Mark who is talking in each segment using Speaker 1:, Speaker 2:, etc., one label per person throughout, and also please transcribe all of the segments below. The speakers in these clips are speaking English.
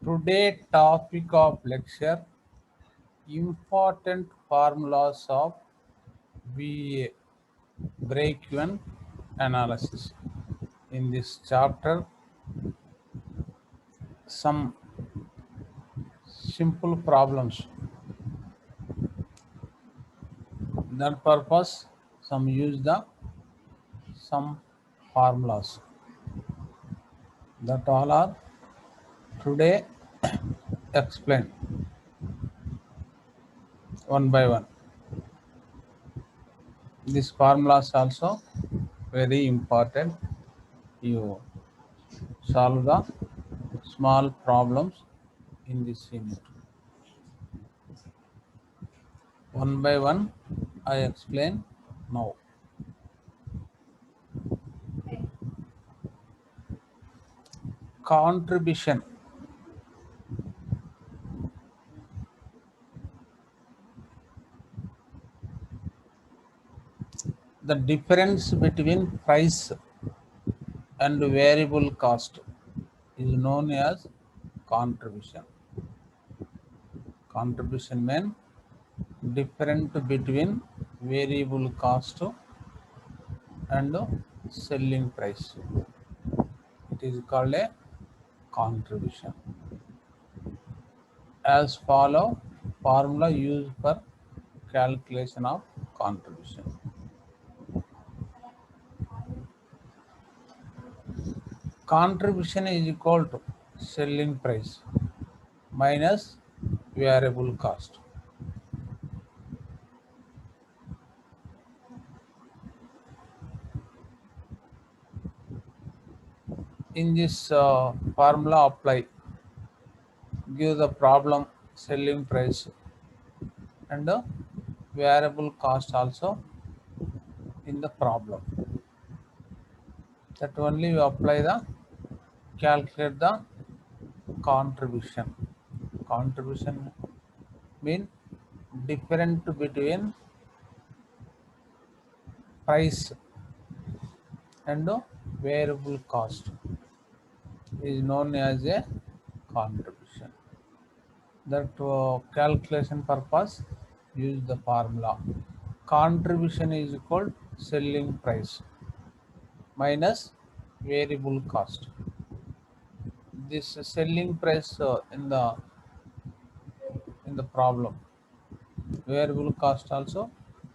Speaker 1: Today topic of lecture important formulas of VA break-even analysis. In this chapter some simple problems. That purpose some use some formulas. That all are today explained one by one. These formulas also very important. You solve the small problems in this unit. One by one I explain now. Contribution. The difference between price and variable cost is known as contribution. Contribution means difference between variable cost and selling price. It is called a contribution. As follow formula used for calculation of contribution. Contribution is equal to selling price minus variable cost. In this formula apply, give the problem selling price and the variable cost also in the problem. That only you apply the calculate the contribution. Contribution mean difference between price and the variable cost is known as a contribution. That calculation purpose use the formula. Contribution is equal selling price minus variable cost. This selling price in the problem. Variable cost also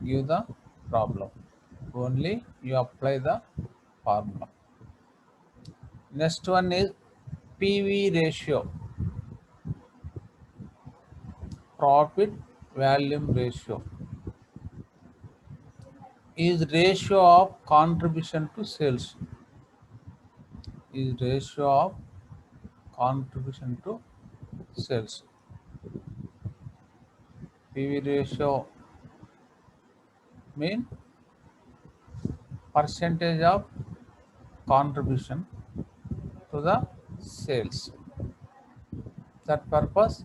Speaker 1: give the problem. Only you apply the formula. Next one is PV ratio. Profit volume ratio is ratio of contribution to sales. Is ratio of contribution to sales. PV ratio mean percentage of contribution to the sales. That purpose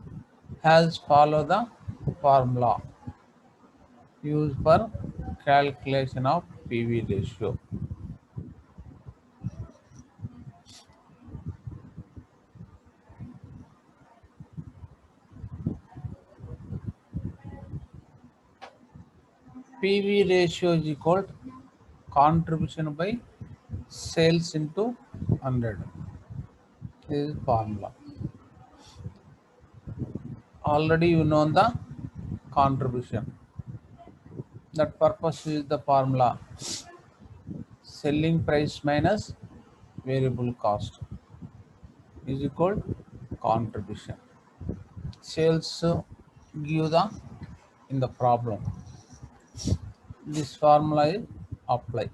Speaker 1: has follow the formula used for calculation of PV ratio. PV ratio is equal to contribution by sales into 100. This is formula. Already you know the contribution. That purpose is the formula selling price minus variable cost is equal to contribution. Sales give the in the problem. This formula is apply.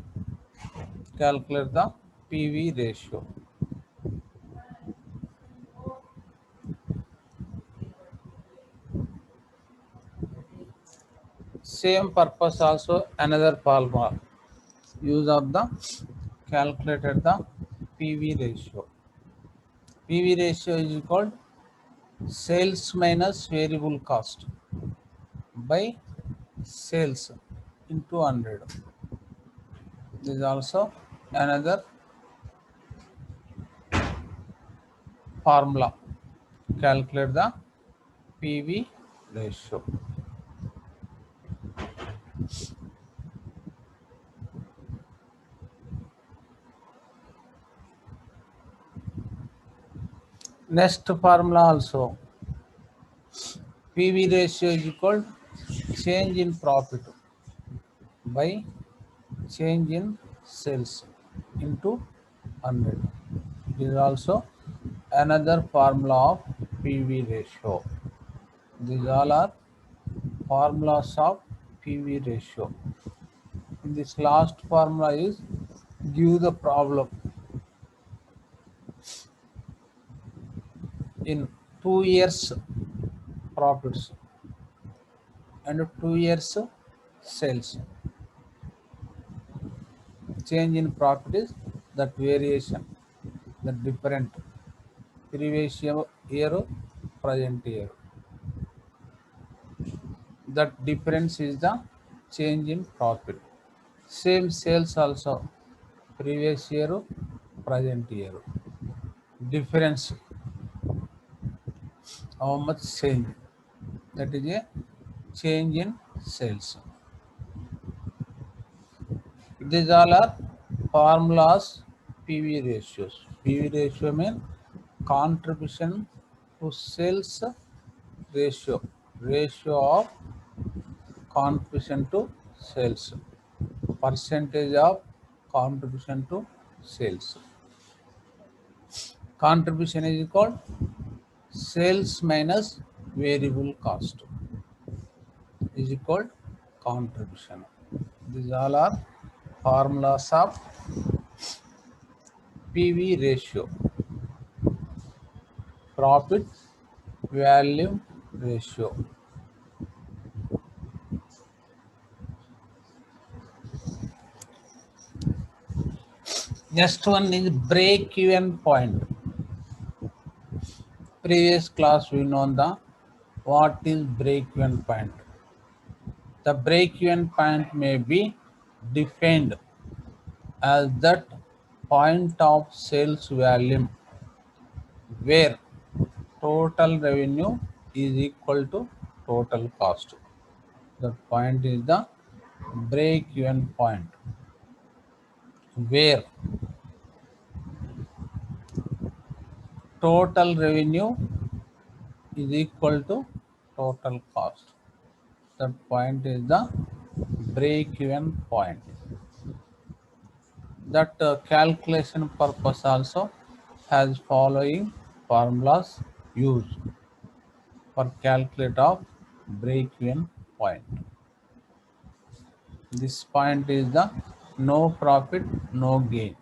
Speaker 1: Calculate the PV ratio. Same purpose also another formula. Use of the calculated the PV ratio. PV ratio is equal to sales minus variable cost by sales into 100. This is also another formula. calculate the PV ratio. Next formula also, PV ratio is equal change in profit by change in sales into 100. This is also another formula of PV ratio. These all are formulas of PV ratio. This last formula is give the problem in 2 years profits and 2 years sales. Change in profit is that variation, the different previous year, present year. That difference is the change in profit. Same sales also, previous year, present year. Difference, how much change? That is a change in sales. These all are formulas PV ratios. PV ratio means contribution to sales ratio. Ratio of contribution to sales. Percentage of contribution to sales. Contribution is equal sales minus variable cost is equal contribution. These all are formulas of PV ratio, profit value ratio. Next one is break even point. Previous class we know the what is break even point. The break even point may be defined as that point of sales volume where total revenue is equal to total cost. That point is the break even point where total revenue is equal to total cost. That point is the break even point. That calculation purpose also has following formulas used for calculate of break even point. This point is the no profit, no gain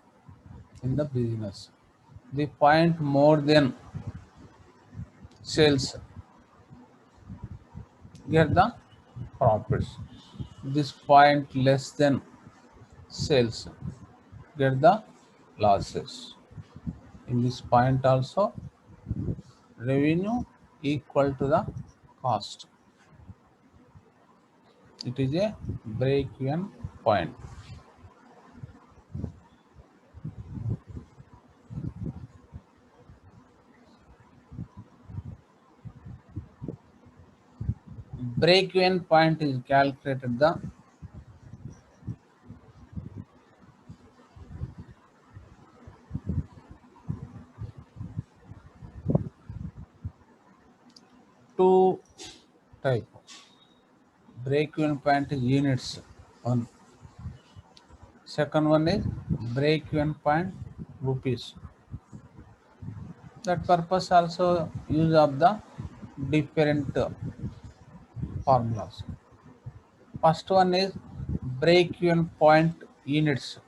Speaker 1: in the business. The point more than sales get the profits. This point less than sales get the losses. In this point also revenue equal to the cost. It is a break even point. Break even point is calculated the two type. Break even point is units. One. Second one is break even point rupees. That purpose also use of the different formulas. First one is break even point units.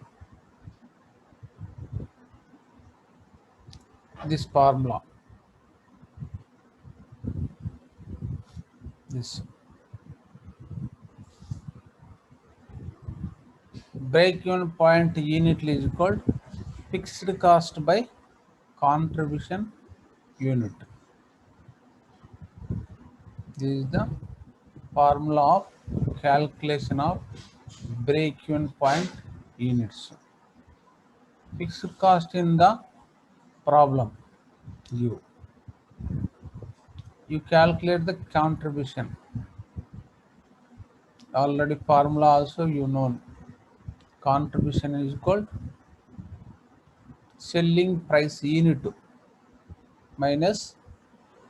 Speaker 1: This formula. This break even point unit is called fixed cost by contribution unit. This is the formula of calculation of break even point units. Fixed cost in the problem give. You calculate the contribution. Already formula also you know. Contribution is equal selling price unit minus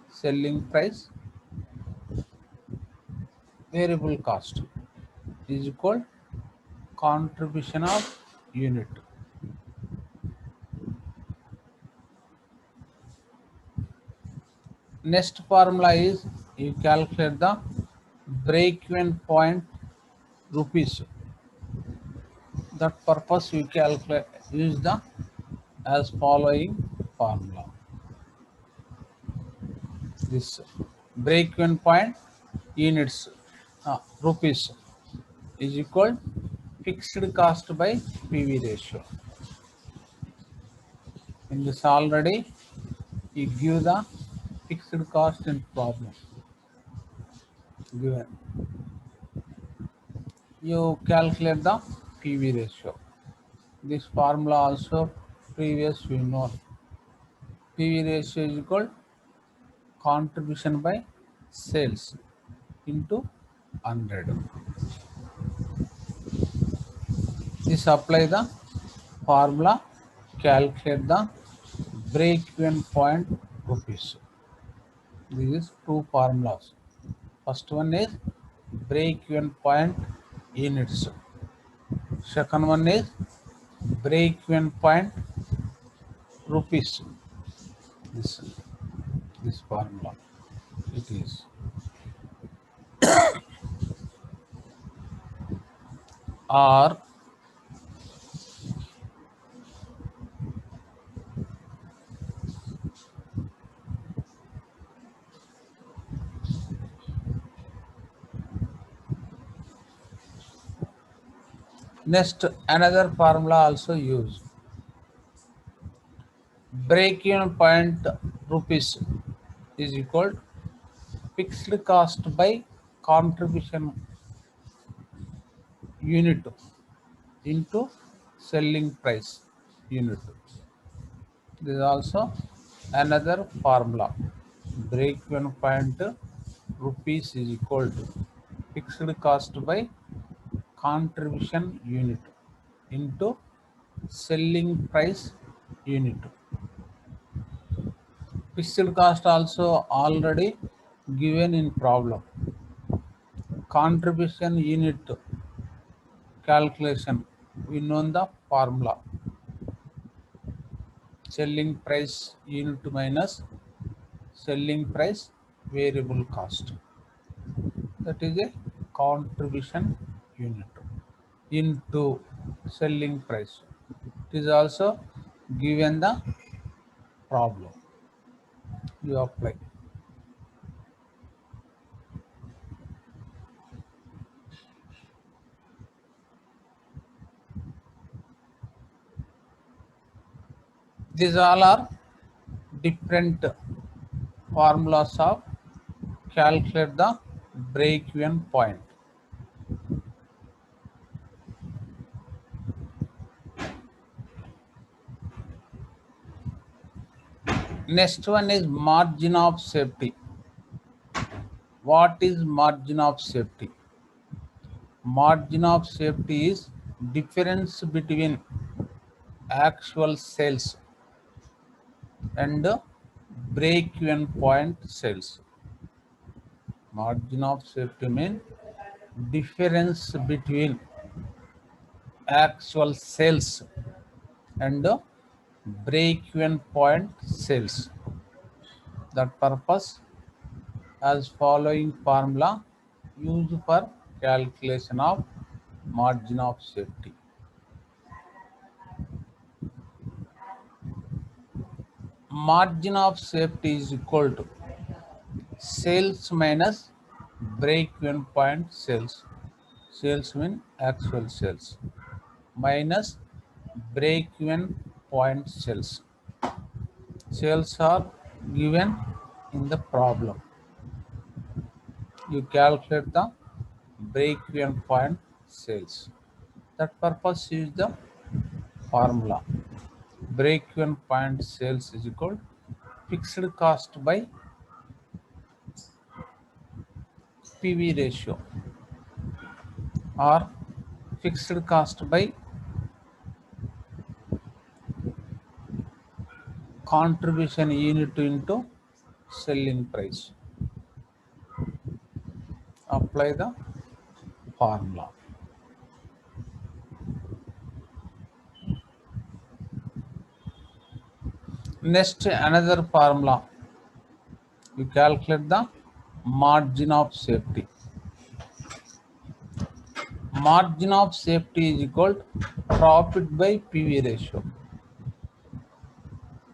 Speaker 1: selling price variable cost is equal contribution of unit. Next formula is you calculate the break-even point rupees. That purpose you calculate use the as following formula. This break-even point units rupees is equal fixed cost by PV ratio. In this already you give the fixed cost in problem given. You calculate the PV ratio. This formula also previous we know. PV ratio is equal contribution by sales into 100. This apply the formula, calculate the break-even point rupees. This is two formulas. First one is break-even point units. Second one is break-even point rupees. This formula it is. Or next another formula also use. Break-even point rupees is equal fixed cost by contribution unit into selling price unit. This is also another formula. Break-even point rupees is equal to fixed cost by contribution unit into selling price unit. Fixed cost also already given in problem. Contribution unit calculation we know the formula. Selling price unit minus selling price variable cost. That is a contribution unit into selling price. It is also given the problem. You apply. These all are different formulas of calculate the break-even point. Next one is margin of safety. What is margin of safety? Margin of safety is difference between actual sales and break-even point sales. Margin of safety means difference between actual sales and break-even point sales. That purpose as following formula used for calculation of margin of safety. Margin of safety is equal to sales minus break-even point sales. Sales mean actual sales minus break-even point sales. Sales are given in the problem. You calculate the break-even point sales. That purpose is the formula. Break-even point sales is equal fixed cost by PV ratio or fixed cost by contribution unit into selling price. Apply the formula. Next, another formula. You calculate the margin of safety. Margin of safety is equal to profit by PV ratio.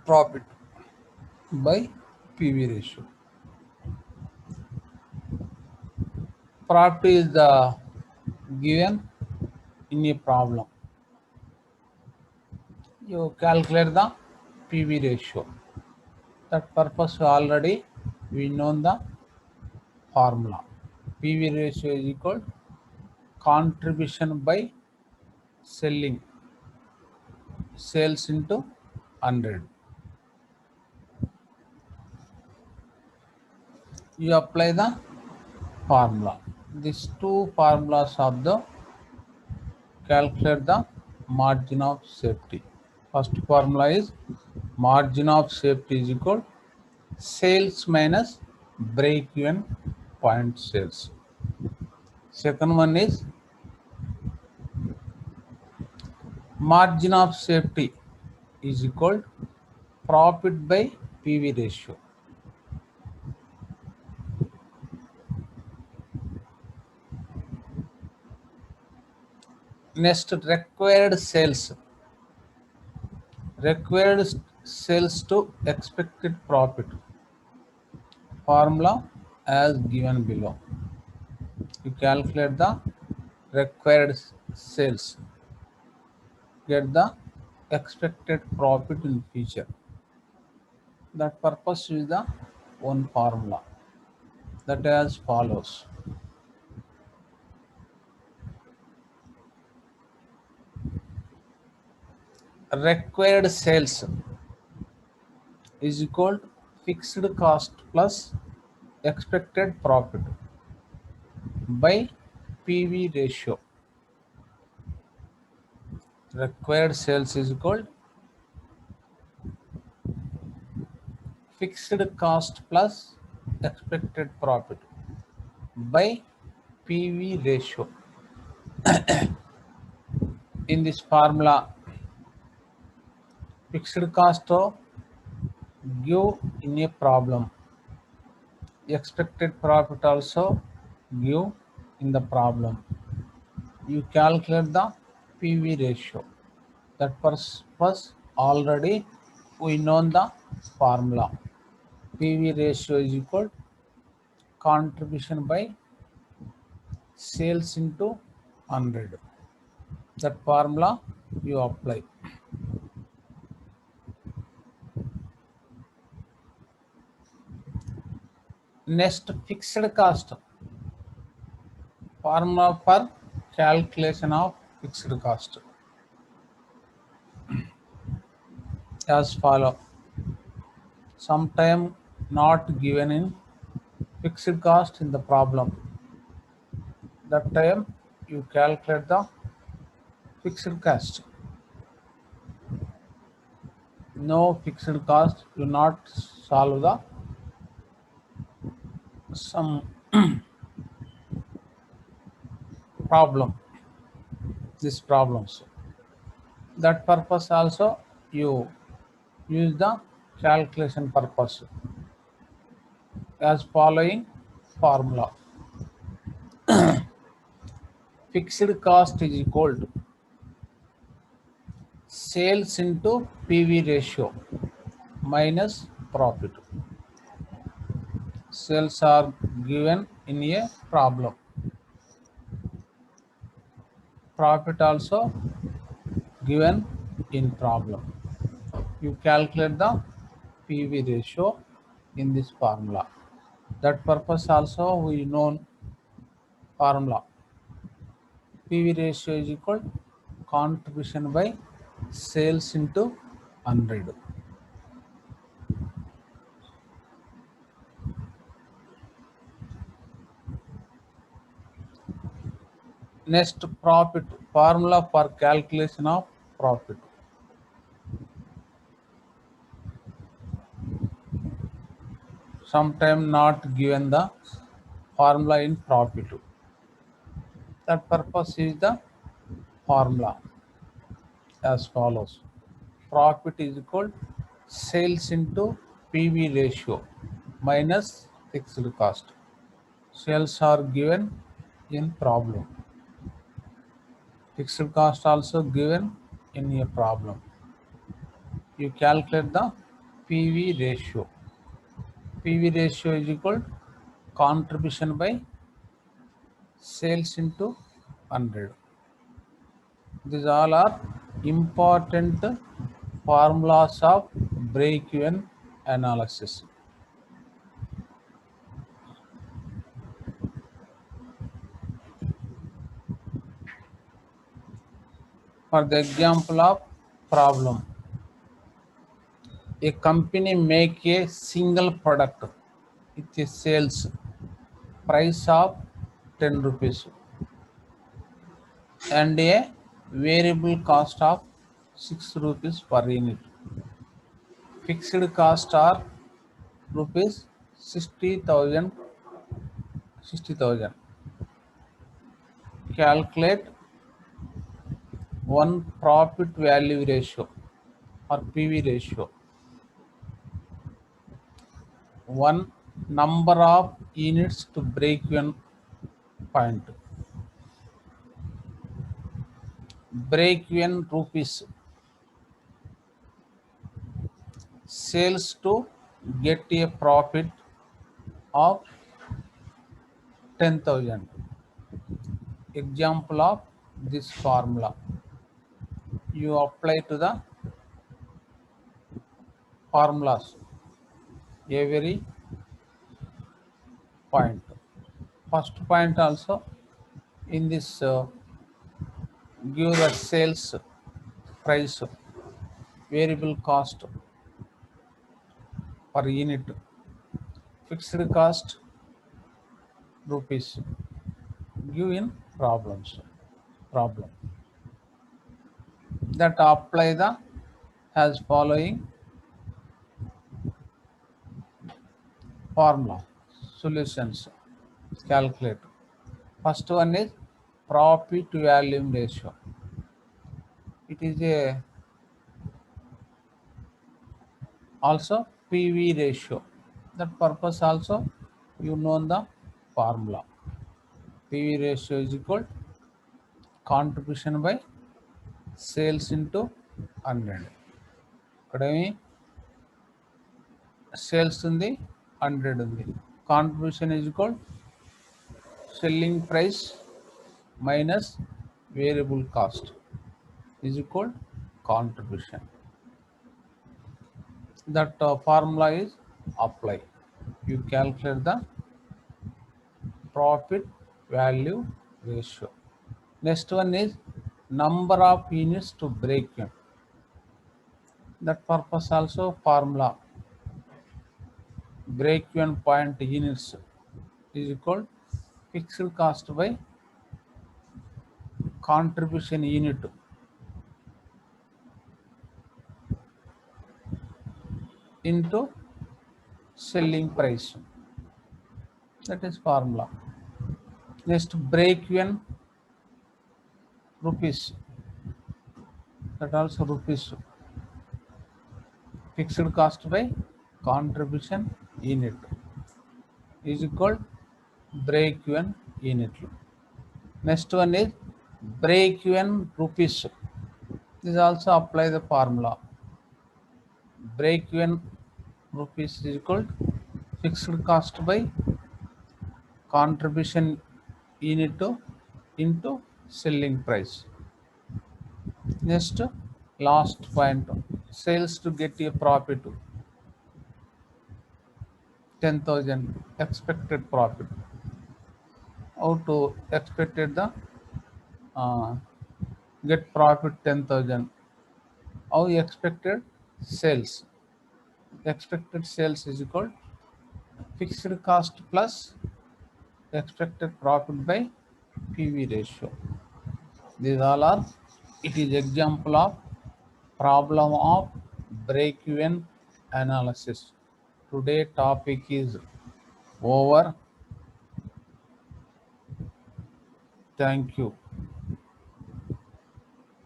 Speaker 1: Profit by PV ratio. Profit is the given in a problem. You calculate the PV ratio. That purpose already we know the formula. PV ratio is equal to contribution by selling, sales into 100. You apply the formula. These two formulas of the calculate the margin of safety. First formula is margin of safety is equal sales minus break even point sales. Second one is margin of safety is equal profit by PV ratio. Next, required sales. Required sales to expected profit. Formula as given below. You calculate the required sales. Get the expected profit in future. That purpose is the one formula. That as follows. Required sales is equal to fixed cost plus expected profit by PV ratio. Required sales is equal to fixed cost plus expected profit by PV ratio. In this formula, fixed cost give in a problem. Expected profit also give in the problem. You calculate the PV ratio. That purpose already we know the formula. PV ratio is equal to contribution by sales into 100. That formula you apply. Next, fixed cost. Formula for calculation of fixed cost as follow. Sometime not given in fixed cost in the problem. That time you calculate the fixed cost. No fixed cost, do not solve the some problem. These problems. That purpose also you use the calculation purpose as following formula. Fixed cost is equal to sales into PV ratio minus profit. Sales are given in a problem. Profit also given in problem. You calculate the PV ratio in this formula. That purpose also we know formula. PV ratio is equal contribution by sales into 100. Next, profit formula for calculation of profit. Sometimes not given the formula in profit. That purpose is the formula as follows. Profit is equal sales into PV ratio minus fixed cost. Sales are given in problem. Fixed cost also given in a problem. You calculate the PV ratio. PV ratio is equal contribution by sales into 100. These all are important formulas of break-even analysis. For the example of problem, a company make a single product with a sales price of 10 rupees and a variable cost of 6 rupees per unit. Fixed cost are rupees 60,000. Calculate one profit value ratio or PV ratio. One number of units to break even point. Break even rupees. Sales to get a profit of 10,000. Example of this formula. You apply to the formulas every point. First point also in this give the sales price, variable cost per unit, fixed cost rupees. Give in problem that apply the as following formula solutions. Calculate. First one is profit volume ratio. It is a also PV ratio. That purpose also you know the formula. PV ratio is equal contribution by sales into 100. ఇక్కడ sales ఉంది 100 ఉంది. Contribution is equal selling price minus variable cost is equal contribution. That formula is apply. You calculate the profit value ratio. Next one is number of units to break even. That purpose also formula break even point units is equal fixed cost by contribution unit into selling price. That is formula. Next break even rupees. That also rupees. Fixed cost by contribution unit is equal break even unit. Next one is break even rupees. This also apply the formula. Break even rupees is equal fixed cost by contribution unit into selling price. Next last point, sales to get a profit 10,000 expected profit. How to expected the get profit 10,000? How expected sales? Expected sales is equal fixed cost plus expected profit by PV ratio. These all are, it is example of problem of break-even analysis. Today topic is over. Thank you.